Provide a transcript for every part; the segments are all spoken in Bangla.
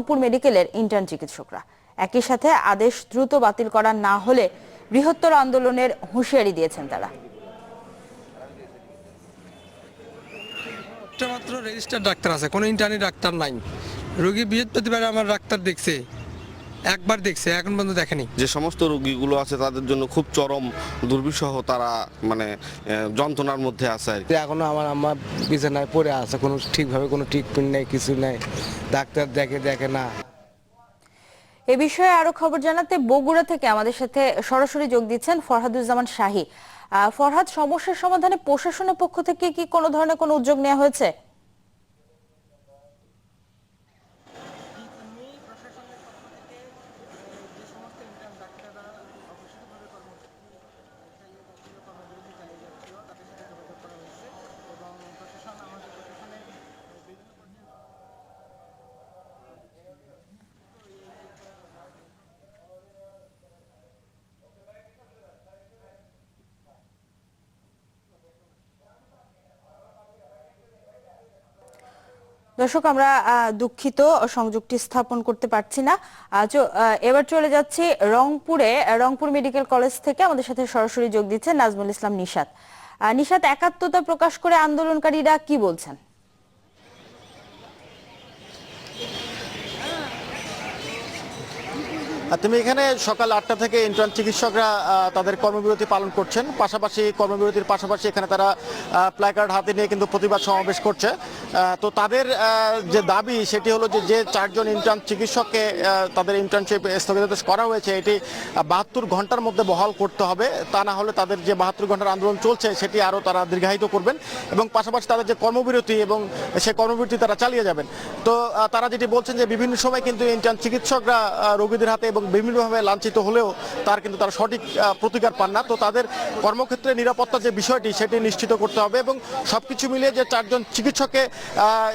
রংপুর মেডিকেলের ইন্টার্ন চিকিৎসকরা। একই সাথে আদেশ দ্রুত বাতিল করা না হলে বৃহত্তর আন্দোলনের হুঁশিয়ারি দিয়েছেন তারা। মাত্র রেজিস্টার ডাক্তার আছে, কোনো ইন্টার্নি ডাক্তার নাই। রোগী বৃহস্পতিবার আমার ডাক্তার দেখছে, একবার দেখছে, এখন পর্যন্ত দেখেনি। যে সমস্ত রোগীগুলো আছে তাদের জন্য খুব চরম দুর্বিষহ, তারা মানে যন্ত্রণার মধ্যে আছে। এখনো আমার আম্মা বিছানায় পড়ে আছে, কোনো ঠিকভাবে কোনো ট্রিটমেন্ট নেই, কিছু নেই, ডাক্তার দেখে না। এ বিষয়ে আরো খবর জানাতে বগুড়া থেকে আমাদের সাথে সরাসরি যোগ দিচ্ছেন ফরহাদুজ্জামান শাহী। ফরহাদ, সমস্যার সমাধানে প্রশাসনের পক্ষ থেকে কি কোনো ধরনের কোনো উদ্যোগ নেওয়া হয়েছে? দর্শক, আমরা দুঃখিত সংযোগটি স্থাপন করতে পারছি না। এবার চলে যাচ্ছি রংপুর মেডিকেল কলেজ থেকে আমাদের সাথে সরাসরি যোগ দিচ্ছে নাজমুল ইসলাম নিশাত। নিশাত, একাত্মতা প্রকাশ করে আন্দোলনকারীরা কি বলছেন? তুমি এখানে সকাল 8টা থেকে ইন্টার্ন চিকিৎসকরা তাদের কর্মবিরতি পালন করছেন। কর্মবিরতির পাশাপাশি এখানে তারা প্ল্যাকার্ড হাতে নিয়ে কিন্তু প্রতিবাদ সমাবেশ করছে। তো তাদের যে দাবি সেটি হলো যে 4জন ইন্টার্ন চিকিৎসককে তাদের ইন্টার্নশিপ স্থগিতাদেশ করা হয়েছে, এটি 72 ঘন্টার মধ্যে বহাল করতে হবে। তা না হলে তাদের যে 72 ঘন্টার আন্দোলন চলছে সেটি আরও তারা দীর্ঘায়িত করবেন এবং পাশাপাশি তাদের যে কর্মবিরতি এবং সেই কর্মবিরতি তারা চালিয়ে যাবেন। তো তারা যেটি বলছেন যে বিভিন্ন সময় কিন্তু ইন্টার্ন চিকিৎসকরা রোগীদের হাতে এবং বিভিন্নভাবে লাঞ্ছিত হলেও তারা সঠিক প্রতিকার পান না। তো তাদের কর্মক্ষেত্রে নিরাপত্তার যে বিষয়টি সেটি নিশ্চিত করতে হবে এবং সবকিছু মিলিয়ে যে 4জন চিকিৎসককে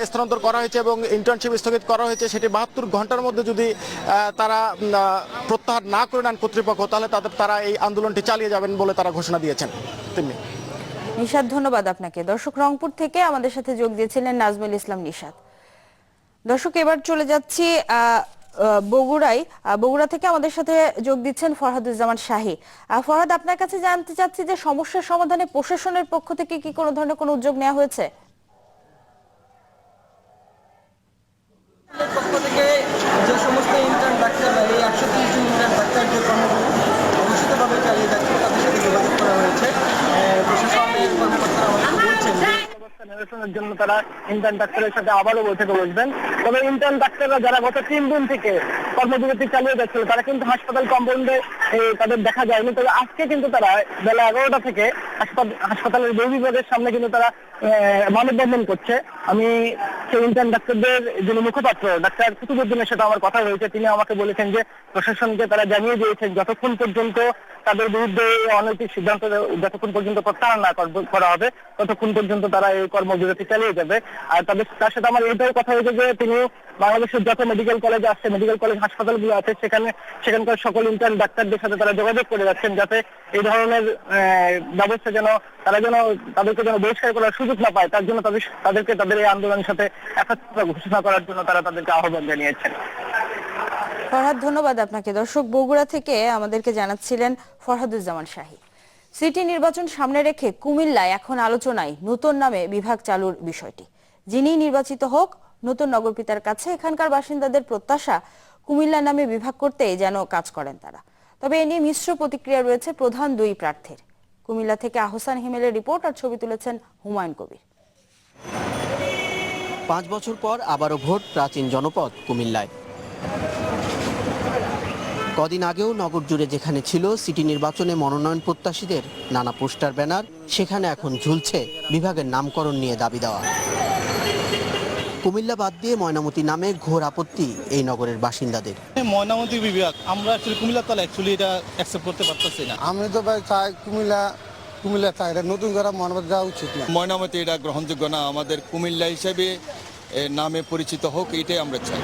স্থানান্তর করা হয়েছে এবং ইন্টার্নশিপ স্থগিত করা হয়েছে সেটি 72 ঘন্টার মধ্যে যদি তারা প্রত্যাহার না করে নেন কর্তৃপক্ষ, তাহলে তারা এই আন্দোলনটি চালিয়ে যাবেন বলে তারা ঘোষণা দিয়েছেন। নিশাত, ধন্যবাদ আপনাকে। দর্শক, রংপুর থেকে আমাদের সাথে যোগ দিয়েছিলেন নাজমুল ইসলাম নিশাত। দর্শক, এবার চলে যাচ্ছি বগুড়া থেকে আমাদের সাথে যোগ দিচ্ছেন ফরহাদুজ্জামান শাহী। ফরহাদ, আপনার কাছে জানতে চাচ্ছি যে সমস্যার সমাধানে প্রশাসনের পক্ষ থেকে কি কোনো ধরনের কোনো উদ্যোগ নেওয়া হয়েছে? পক্ষ থেকে যে সমস্ত ইন্টার্ন ডাক্তাররা এই 130 জন ইন্টার্ন ডাক্তার যে অবশ্যভাবে চালিয়ে যাচ্ছে তাদের সাথে যোগাযোগ করা হয়েছে। প্রশাসনের কর্মকর্তারা আমাদের বলছেন নিরসনের জন্য তারা ইন্টার্ন ডাক্তারের সাথে আবারও বৈঠকে বসবেন। তবে ইন্টার্ন ডাক্তাররা যারা গত 3 দিন থেকে কর্মবিরতি চালিয়ে যাচ্ছিল তারা কিন্তু হাসপাতাল কম্পাউন্ডে তাদের দেখা যায়নি। তবে আজকে কিন্তু তারা বেলা 11টা থেকে হাসপাতালের বিভাগের সামনে কিন্তু তারা মানববন্ধন করছে। আমি সেই ইন্টার্ন ডাক্তারদের যিনি মুখপাত্র ডাক্তার কুতুবুদ্দিনের সাথে আমার কথা হয়েছে, তিনি আমাকে বলেছেন যে প্রশাসনকে তারা জানিয়ে দিয়েছেন যতক্ষণ পর্যন্ত তাদের বিরুদ্ধে অনৈতিক সিদ্ধান্ত যতক্ষণ পর্যন্ত প্রত্যাহার না করা হবে ততক্ষণ পর্যন্ত তারা এই কর্মবিরতি চালিয়ে যাবে। আর তার সাথে আমার এটাও কথা হয়েছে যে তিনি বাংলাদেশের যত মেডিকেল কলেজ আছে, মেডিকেল কলেজ হাসপাতালগুলো আছে সেখানকার সকল ইন্টার্ন ডাক্তারদের সাথে তারা যোগাযোগ করে যাচ্ছেন যাতে এই ধরনের ব্যবস্থা তাদেরকে যেন বহিষ্কার করার সুযোগ না পায়, তার জন্য তাদেরকে তাদের এই আন্দোলনের সাথে একাত্মতা ঘোষণা করার জন্য তারা তাদেরকে আহ্বান জানিয়েছেন। ফরহাদ, ধন্যবাদ আপনাকে। দর্শক, বগুড়া থেকে আমাদেরকে জানাচ্ছিলেন ফরহাদুজ্জামান শাহী। সিটি নির্বাচন সামনে রেখে কুমিল্লায় এখন আলোচনায় নতুন নামে বিভাগ চালুর বিষয়টি। যিনি নির্বাচিত হোক, নতুন নগরপিতার কাছে এখানকার বাসিন্দাদের প্রত্যাশা কুমিল্লা নামে বিভাগ করতেই যেন কাজ করেন তারা। তবে এ নিয়ে মিশ্র প্রতিক্রিয়া রয়েছে প্রধান 2 প্রার্থীর। কুমিল্লা থেকে আহসান হিমেলের রিপোর্ট আর ছবি তুলেছেন হুমায়ুন কবির। 5 বছর পর আবারও ভোট প্রাচীন জনপদ কুমিল্লায়। কদিন আগেও নগর জুড়ে যেখানে ছিল সিটি নির্বাচনে মনোনয়ন প্রত্যাশীদের নানা পোস্টার ব্যানার, সেখানে এখন ঝুলছে বিভাগের নামকরণ নিয়ে দাবি দেওয়া। কুমিল্লা বাদ দিয়ে ময়নামতি নামে ঘোর আপত্তি এই নগরের বাসিন্দাদের। ময়নামতি বিভাগ আমরা কুমিল্লা তাহলে এটা অ্যাকসেপ্ট করতে পারতেছি না। আমি তো ভাই চাই কুমিল্লা চাই, নতুন করে ময়নামতি যাওয়া উচিত না। ময়নামতি এটা গ্রহণযোগ্য না, আমাদের কুমিল্লা হিসেবে নামে পরিচিত হোক, এটাই আমরা চাই।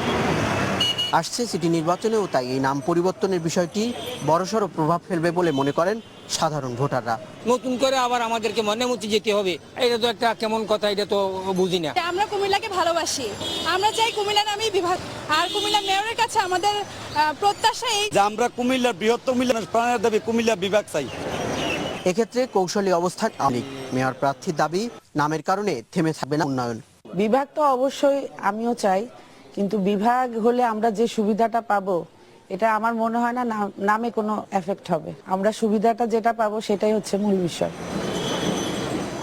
আসছে সিটি নির্বাচনেও তাই এই নাম পরিবর্তনের বিষয়টি বড়সড় প্রভাব ফেলবে বলে মনে করেন সাধারণ ভোটাররা। নতুন করে আবার আমাদেরকে ময়নামতি যেতে হবে, এটা তো একটা কেমন কথা, এটা তো বুঝি না। আমরা কুমিল্লাকে ভালোবাসি, আমরা চাই কুমিল্লা নামেই বিভাগ, আর কুমিল্লা মেয়রের কাছে আমাদের প্রত্যাশা এই যে আমরা কুমিল্লার বৃহত্তম প্রাণের দাবি কুমিল্লা বিভাগ চাই। এক্ষেত্রে কৌশলী অবস্থান আওয়ামী লীগ। মেয়র প্রার্থীর দাবি, নামের কারণে থেমে থাকবে না উন্নয়ন। বিভাগ তো অবশ্যই আমিও চাই, কিন্তু বিভাগ হলে আমরা যে সুবিধাটা পাবো এটা আমার মনে হয় না নামে কোনো এফেক্ট হবে। আমরা সুবিধাটা যেটা পাবো সেটাই হচ্ছে মূল বিষয়।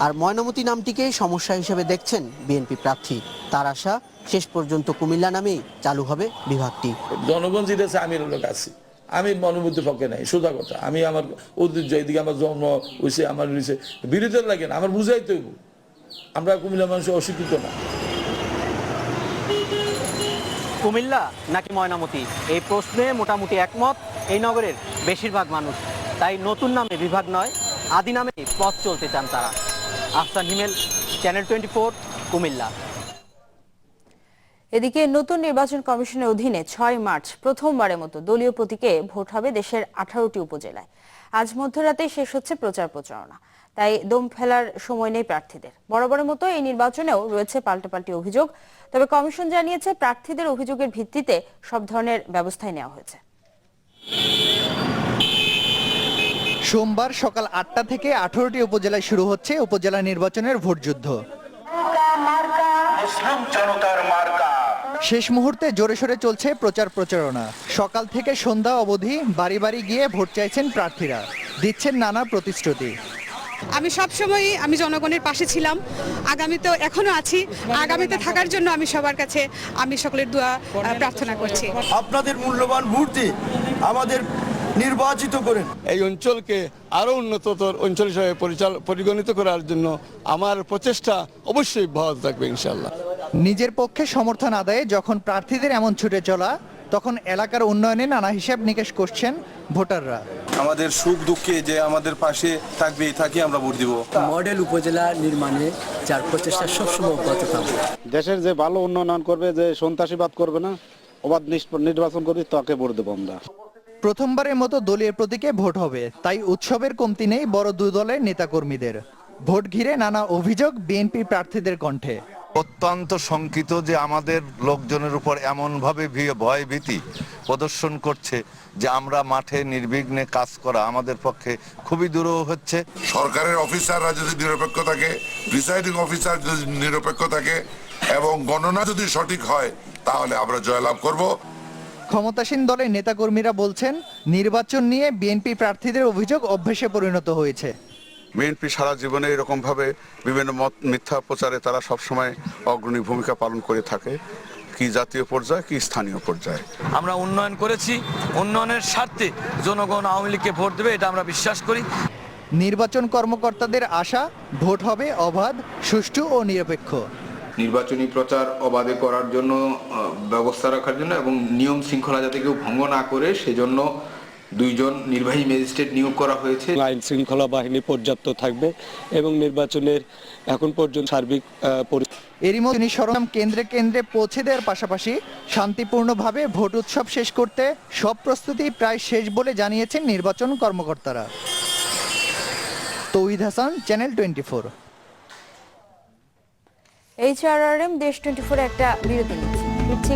আর ময়নামতি নামটিকে সমস্যা হিসেবে দেখছেন বিএনপি প্রার্থী। তার আশা শেষ পর্যন্ত কুমিল্লা নামেই চালু হবে বিভাগটি। জনগণ জিতেছে, আমি লোক আছি, আমি মনোমুক্তির পক্ষে নাই, সোজা কথা। আমি আমার ঐতিহ্য, এদিকে আমার জন্ম হয়েছে, আমার হয়েছে, বিরোধের লাগে না, আমার বুঝাইতে হইব আমরা কুমিল্লা মানুষ অশিক্ষিত না। কুমিল্লা নাকি ময়নামতি, এই প্রশ্নে মোটামুটি একমত এই নগরের বেশিরভাগ মানুষ। তাই নতুন নামে বিভাগ নয়, আদি নামে পথ চলতে চান তারা। আফসান হিমেল, চ্যানেল 24, কুমিল্লা। এদিকে নতুন নির্বাচন কমিশনের অধীনে 6 মার্চ প্রথমবারের মতো দলীয় প্রতীকে ভোট হবে দেশের 18টি উপজেলায়। আজ মধ্যরাতে শেষ হচ্ছে প্রচার প্রচারণা, তাই দম ফেলার সময় নেই প্রার্থীদের। বরাবরের মতো এই নির্বাচনেও রয়েছে পাল্টাপাল্টি অভিযোগ, তবে কমিশন জানিয়েছে প্রার্থীদের অভিযোগের ভিত্তিতে সব ধরনের ব্যবস্থাই নেওয়া হয়েছে। সোমবার সকাল 8টা থেকে 18টি উপজেলায় শুরু হচ্ছে উপজেলা নির্বাচনের ভোটযুদ্ধ। শেষ মুহূর্তে জোরে সোরে চলছে প্রচার প্রচারণা। সকাল থেকে সন্ধ্যা অবধি বাড়ি বাড়ি গিয়ে ভোট চাইছেন প্রার্থীরা, দিচ্ছেন নানা প্রতিশ্রুতি। আমি সবসময়ই আমি জনগণের পাশে ছিলাম, আগামীতেও এখনো আছি, আগামীতে থাকার জন্য আমি সবার কাছে আমি সকলের দোয়া প্রার্থনা করছি। আপনাদের মূল্যবান ভোট দিয়ে আমাদের নির্বাচিত করেন। এই অঞ্চলকে আরো উন্নততর অঞ্চল হিসেবে পরিগণিত করার জন্য আমার প্রচেষ্টা অবশ্যই অব্যাহত থাকবে ইনশাআল্লাহ। নিজের পক্ষে সমর্থন আদায়ে যখন প্রার্থীদের এমন ছুটে চলা, তখন এলাকার উন্নয়নে নানা হিসাব নিকেশ করছেন ভোটাররা। আমাদের সুখ দুঃখে যে আমাদের পাশে থাকবে, থাকি আমরা ভোট দিব। মডেল উপজেলা নির্মাণে যার প্রচেষ্টা সবসময় অব্যাহত থাকবে। দেশের যে ভালো উন্নয়ন করবে, যে সন্ত্রাসীবাদ করবে না, অবাধ নির্বাচন করবে, তাকে ভোট দেবো আমরা। প্রথমবারের মতো দলীয় প্রতীকে ভোট হবে, তাই উৎসবের কমতি নেই বড় দুই দলের নেতাকর্মীদের। ভোট ঘিরে নানা অভিযোগ বিএনপি প্রার্থীদের কণ্ঠে। অত্যন্ত শঙ্কিত যে আমাদের লোকজনের উপর এমনভাবে ভয় ভীতি প্রদর্শন করছে যে আমরা মাঠে নির্বিঘ্নে কাজ করা আমাদের পক্ষে খুবই দুরূহ হচ্ছে। সরকারের অফিসাররা যদি নিরপেক্ষ থাকে, প্রিসাইডিং অফিসার যদি নিরপেক্ষ থাকে এবং গণনা যদি সঠিক হয়, তাহলে আমরা জয়লাভ করব। ক্ষমতাসীন দলের নেতাকর্মীরা বলছেন, নির্বাচন নিয়ে বিএনপি প্রার্থীদের অভিযোগ অভ্যেসে পরিণত হয়েছে। বিএনপি সারা জীবনে এরকম ভাবে বিভিন্ন মিথ্যা প্রচারে তারা সবসময় অগ্রণী ভূমিকা পালন করে থাকে, কি জাতীয় পর্যায়ে কি স্থানীয় পর্যায়ে। আমরা উন্নয়ন করেছি, উন্নয়নের স্বার্থে জনগণ আওয়ামী লীগকে ভোট দেবে, এটা আমরা বিশ্বাস করি। নির্বাচন কর্মকর্তাদের আশা, ভোট হবে অবাধ, সুষ্ঠু ও নিরপেক্ষ। নির্বাচনী প্রচার অবাধে করার জন্য ব্যবস্থা রাখার জন্য এবং নিয়ম শৃঙ্খলা যাতে কেউ ভঙ্গ না করে সেজন্য 2 জন নির্বাহী ম্যাজিস্ট্রেট নিয়োগ করা হয়েছে। আইন শৃঙ্খলা বাহিনী পর্যাপ্ত থাকবে এবং নির্বাচনের এখন পর্যন্ত সার্বিক এরই মধ্যে সরঞ্জাম কেন্দ্রে কেন্দ্রে পৌঁছে দেওয়ার পাশাপাশি শান্তিপূর্ণভাবে ভোট উৎসব শেষ করতে সব প্রস্তুতি প্রায় শেষ বলে জানিয়েছেন নির্বাচন কর্মকর্তারা। তৌহিদ হাসান, চ্যানেল 24। HRRM দেশ 24 একটা বিরতি নিচ্ছে।